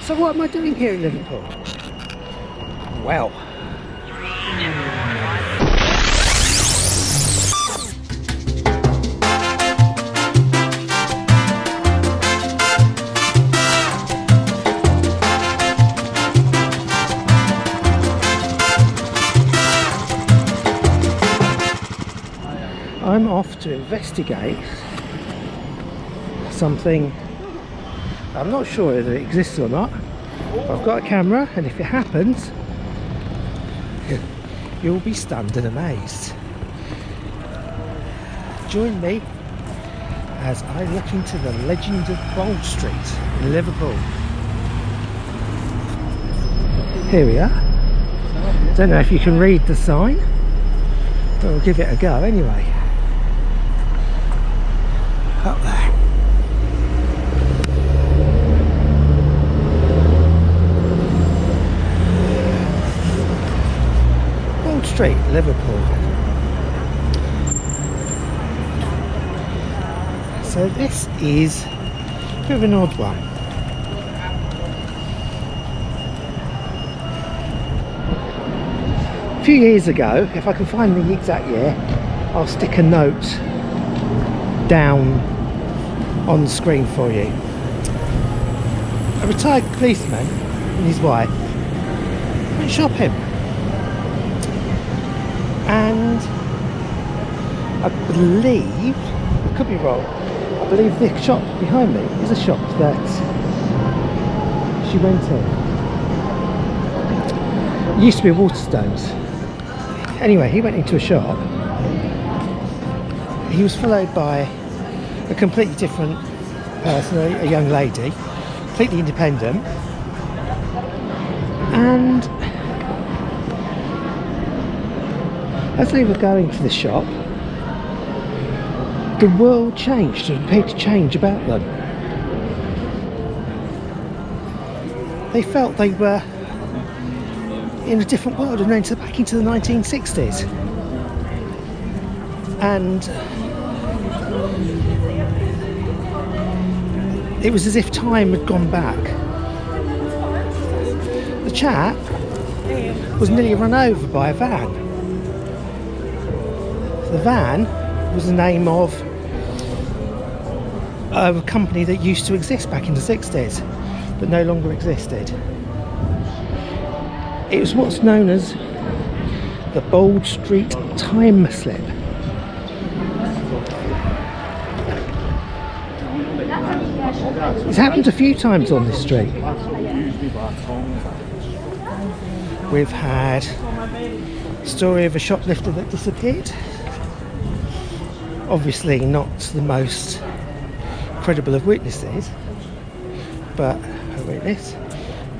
So what am I doing here in Liverpool? Well, I'm off to investigate something. I'm not sure whether it exists or not. I've got a camera, and if it happens, you'll be stunned and amazed. Join me as I look into the legend of Bold Street in Liverpool. Here we are. Don't know if you can read the sign, but we'll give it a go anyway. Up there. Bold Street, Liverpool. So this is a bit of an odd one. A few years ago, if I can find the exact year, I'll stick a note down on the screen for you. A retired policeman and his wife went shopping, and I believe, I could be wrong, I believe the shop behind me is a shop that she went in. It used to be a Waterstones. Anyway, he went into a shop. He was followed by a completely different person, a young lady, completely independent, and as they were going to the shop, the world changed and appeared to change about them. They felt they were in a different world and went back into the 1960s. And it was as if time had gone back. The chap was nearly run over by a van. The van was the name of a company that used to exist back in the 60s, but no longer existed. It was what's known as the Bold Street time slip. It's happened a few times on this street. We've had a story of a shoplifter that disappeared. Obviously not the most credible of witnesses, but a witness.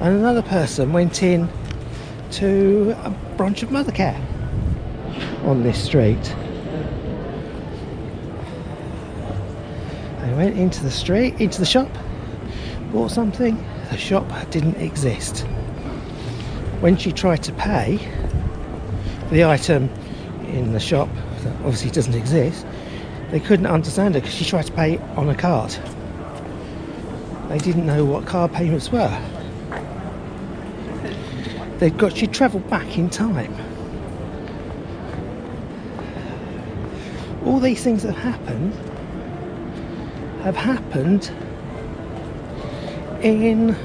And another person went in to a branch of Mothercare on this street. They went into the street, into the shop, bought something. The shop didn't exist. When she tried to pay for the item in the shop that obviously doesn't exist, they couldn't understand her because she tried to pay on a card. They didn't know what card payments were. She'd travelled back in time. All these things that have happened in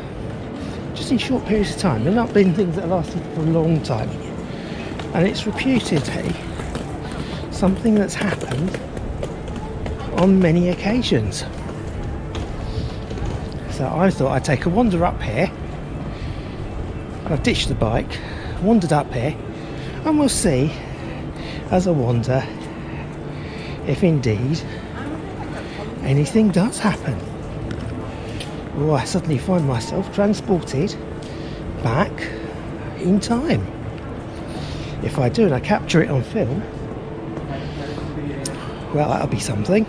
short periods of time. They've not been things that have lasted for a long time. And it's reputedly something that's happened on many occasions. So I thought I'd take a wander up here. I ditched the bike, wandered up here, and we'll see as I wander if indeed anything does happen. Or I suddenly find myself transported back in time. If I do and I capture it on film, well, that'll be something.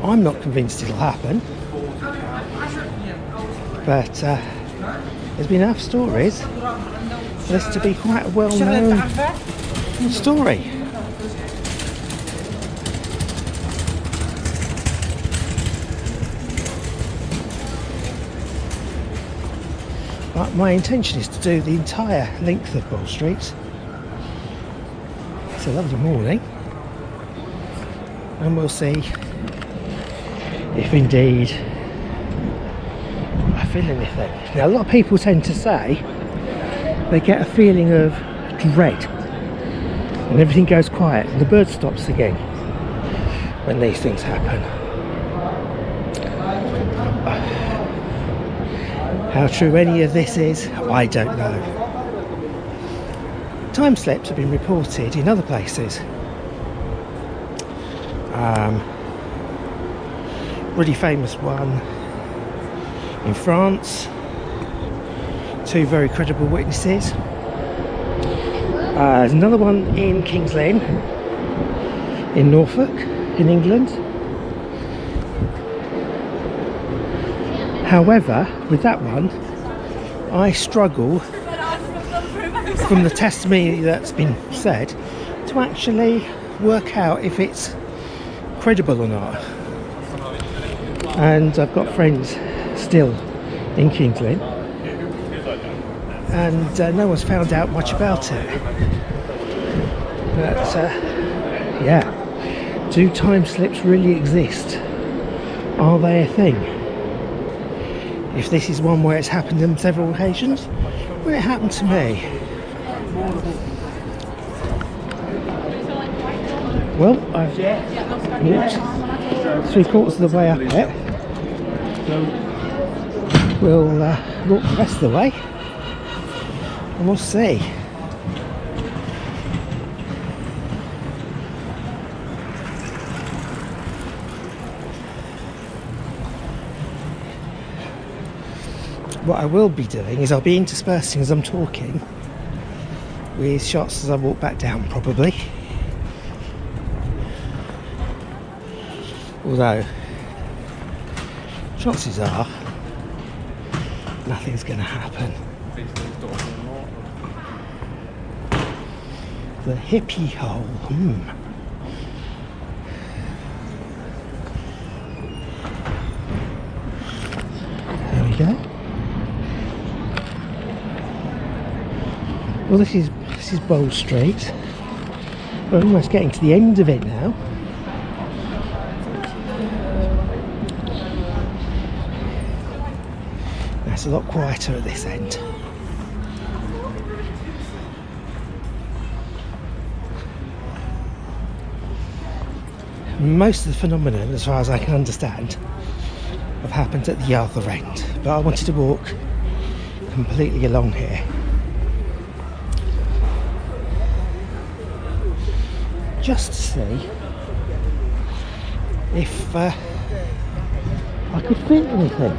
I'm not convinced it'll happen, but there's been enough stories for this to be quite a well-known story. But my intention is to do the entire length of Ball Street. It's a lovely morning, and we'll see if indeed I feel anything. Now, a lot of people tend to say they get a feeling of dread and everything goes quiet and the bird stops singing when these things happen. How true any of this is, I don't know. Time slips have been reported in other places. Really famous one in France. 2 very credible witnesses. There's another one in King's Lynn in Norfolk in England. However, with that one, I struggle, from the testimony that's been said, to actually work out if it's credible or not. And I've got friends still in King's Lynn, and no one's found out much about it. But yeah, do time slips really exist? Are they a thing? If this is one where it's happened on several occasions, well, it happened to me. Well, I've walked 3/4 of the way up it. We'll walk the rest of the way and we'll see. What I will be doing is I'll be interspersing as I'm talking with shots as I walk back down, probably. Although chances are nothing's going to happen. The hippie hole. There we go. Well, this is Bowl Street. We're almost getting to the end of it now. It's a lot quieter at this end. Most of the phenomenon, as far as I can understand, have happened at the other end, but I wanted to walk completely along here. Just to see if I could feel anything.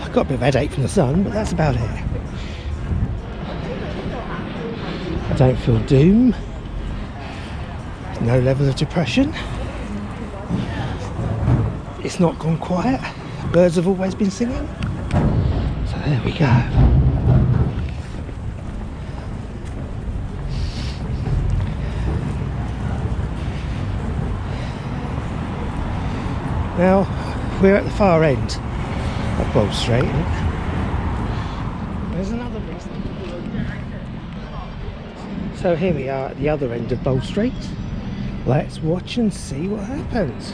I've got a bit of a headache from the sun, but that's about it. I don't feel doom. No level of depression. It's not gone quiet. Birds have always been singing. So there we go. Now we're at the far end of Bowl Street. There's another reason. So here we are at the other end of Bowl Street. Let's watch and see what happens.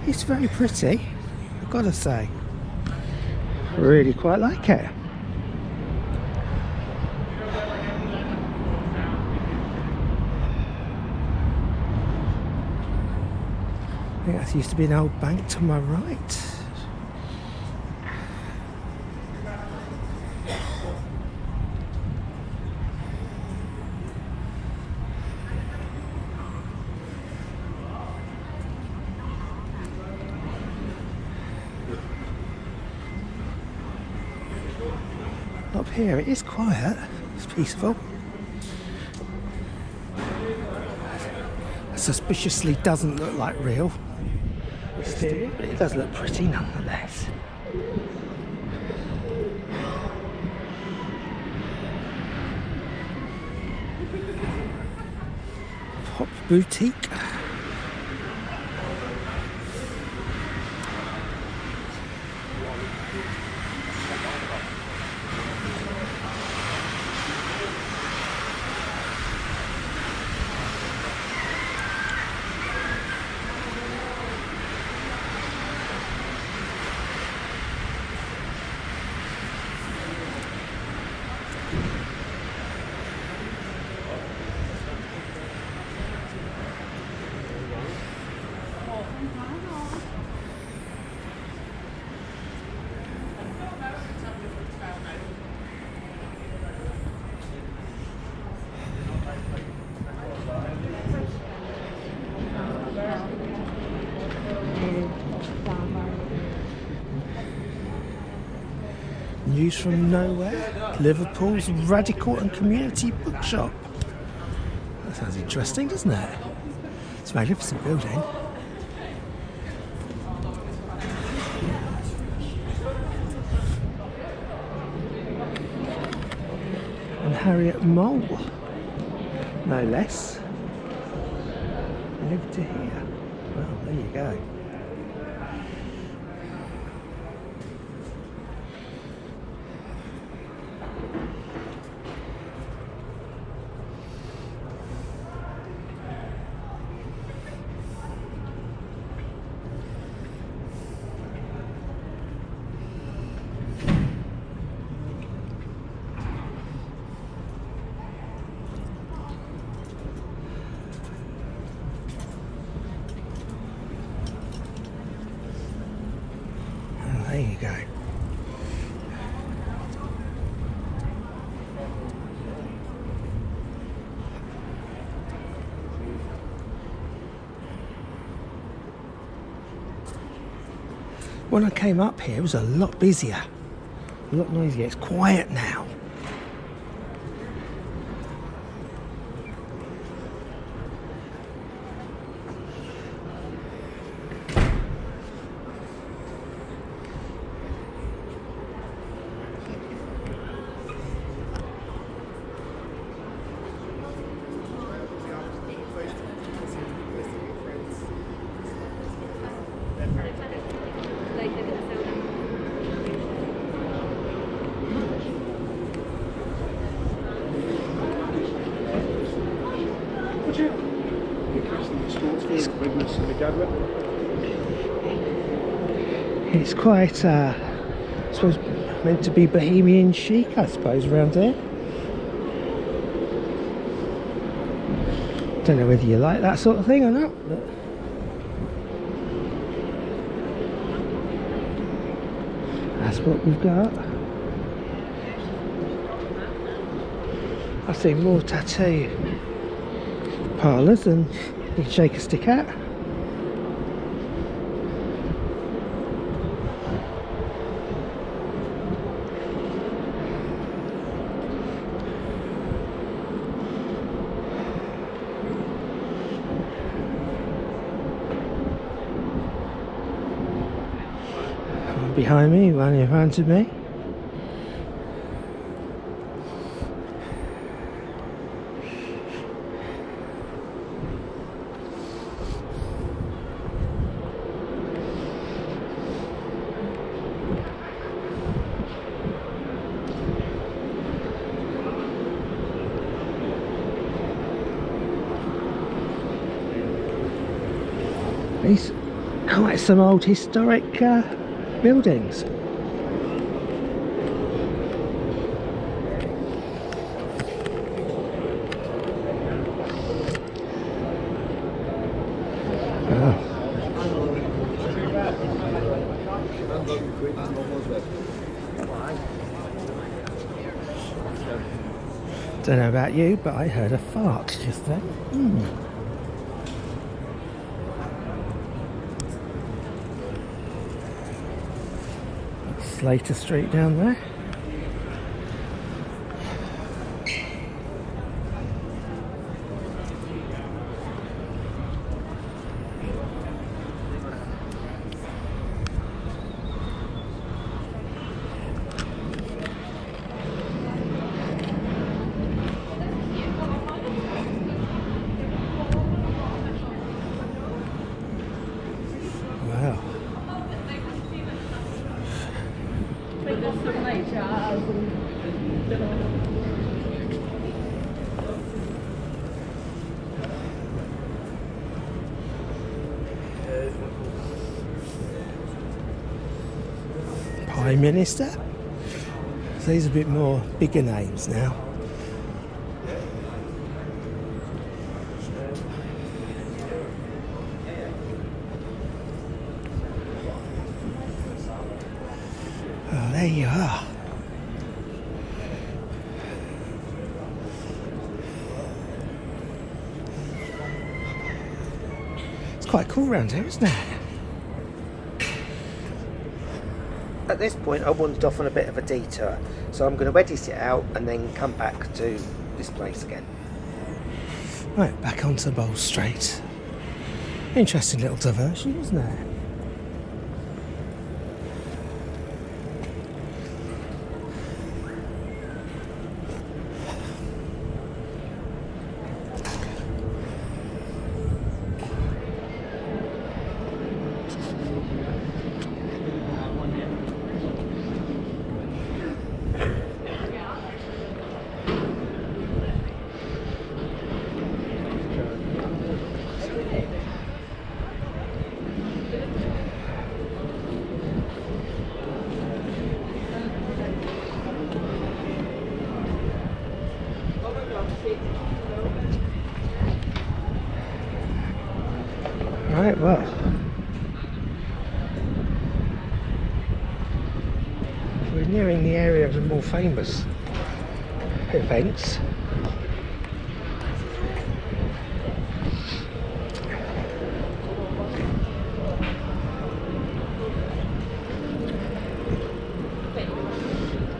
It's very pretty, I've got to say. I really quite like it. I think that used to be an old bank to my right. Up here it is quiet, it's peaceful. It suspiciously doesn't look like real. But it does look pretty nonetheless. boutique. News from nowhere, Liverpool's radical and community bookshop. That sounds interesting, doesn't it? It's a magnificent building. And Harriet Mole, no less, lived to here. Well, there you go. There you go. When I came up here, it was a lot busier, a lot noisier. It's quiet now. It's quite, I suppose, meant to be bohemian chic, I suppose, around here. Don't know whether you like that sort of thing or not, but that's what we've got. I've seen more tattoo parlours than you can shake a stick at. One behind me, one in front of me. These quite some old historic buildings. Oh. Don't know about you, but I heard a fart just then. Slater Street down there. Prime Minister. So these are a bit more bigger names now. Oh, there you are. It's quite cool around here, isn't it? At this point I wandered off on a bit of a detour, so I'm going to edit it out and then come back to this place again. Right, back onto Bowl Street. Interesting little diversion, isn't it? Right, well, we're nearing the area of the more famous events.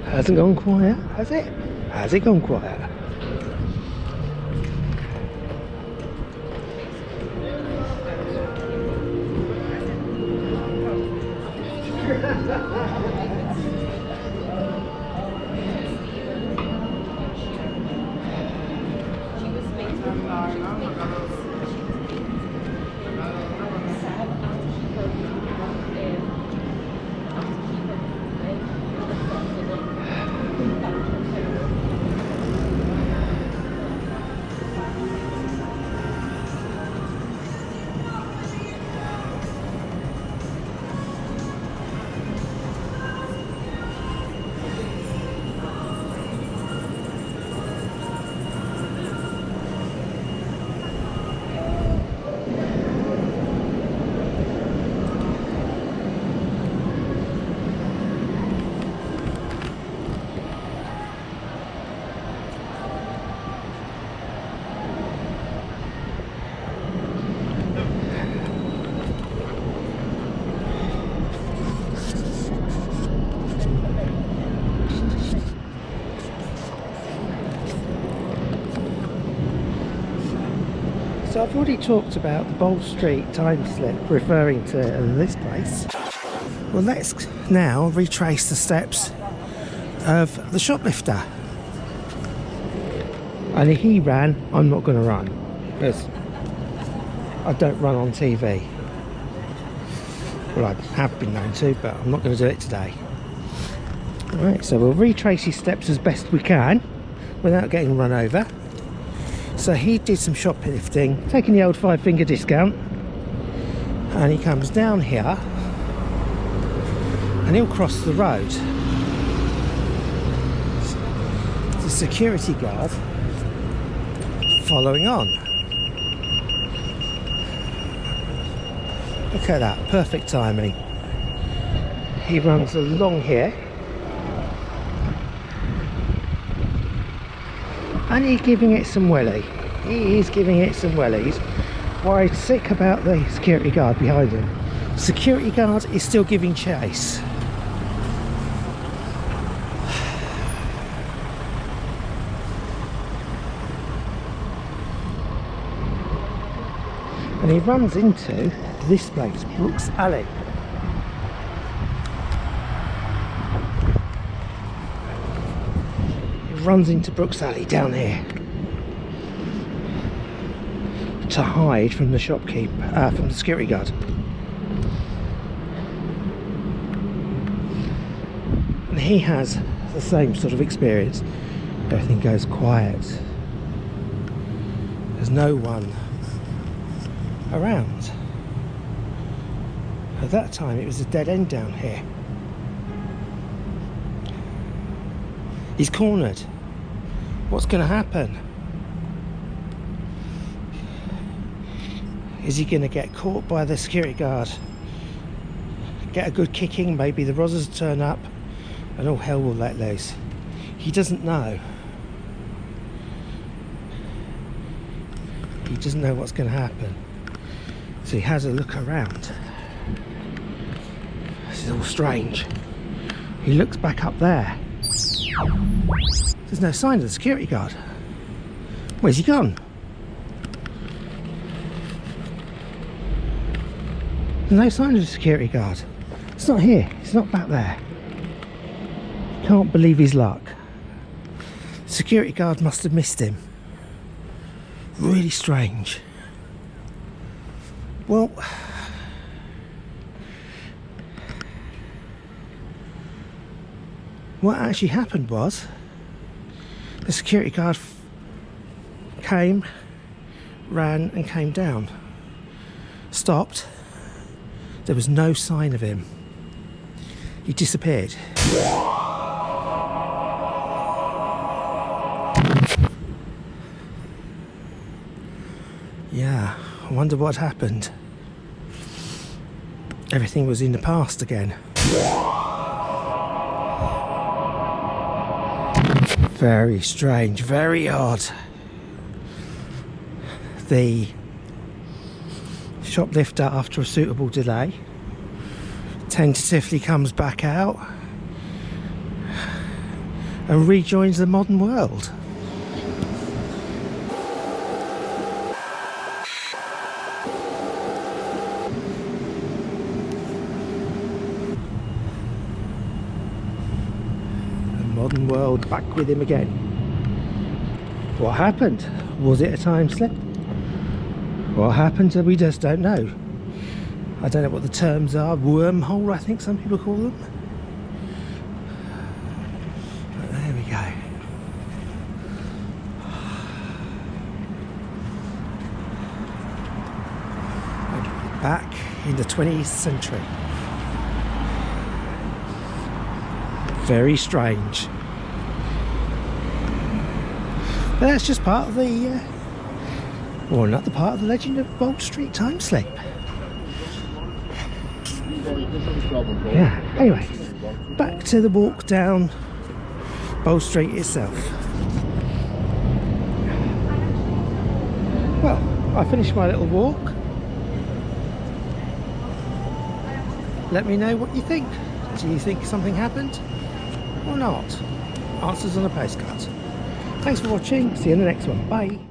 Hasn't gone quiet, has it? Has it gone quiet? So I've already talked about the Bowl Street time slip referring to this place. Well, let's now retrace the steps of the shoplifter. And if he ran, I'm not going to run, because I don't run on TV. Well, I have been known to, but I'm not going to do it today. Right, so we'll retrace his steps as best we can without getting run over. So he did some shoplifting, taking the old 5-finger discount, and he comes down here and he'll cross the road. The security guard following on. Look at that, perfect timing. He runs along here and he's giving it some welly. He is giving it some wellies. Worried sick about the security guard behind him. Security guard is still giving chase. And he runs into this place, Brooks Alley. He runs into Brooks Alley down here to hide from the shopkeeper, from the security guard. And And he has the same sort of experience. Everything goes quiet. There's no one around. At that time it was a dead end down here. He's cornered. What's going to happen? Is he going to get caught by the security guard? Get a good kicking, maybe the rozzers turn up and all hell will let loose. He doesn't know. He doesn't know what's going to happen. So he has a look around. This is all strange. He looks back up there. There's no sign of the security guard. Where's he gone? There's no sign of the security guard. It's not here. It's not back there. Can't believe his luck. The security guard must have missed him. Really strange. Well, what actually happened was the security guard came, ran and came down. Stopped. There was no sign of him. He disappeared. Yeah, I wonder what happened. Everything was in the past again. Very strange, very odd. The shoplifter, after a suitable delay, tentatively comes back out and rejoins the modern world. Modern world back with him again. What happened? Was it a time slip? What happened? We just don't know. I don't know what the terms are. Wormhole, I think some people call them. But there we go. Back in the 20th century. Very strange. But that's just part of the, or another part of the legend of Bold Street time slip. Yeah, anyway, back to the walk down Bold Street itself. Well, I finished my little walk. Let me know what you think. Do you think something happened or not? Answers on a postcard. Thanks for watching. See you in the next one. Bye.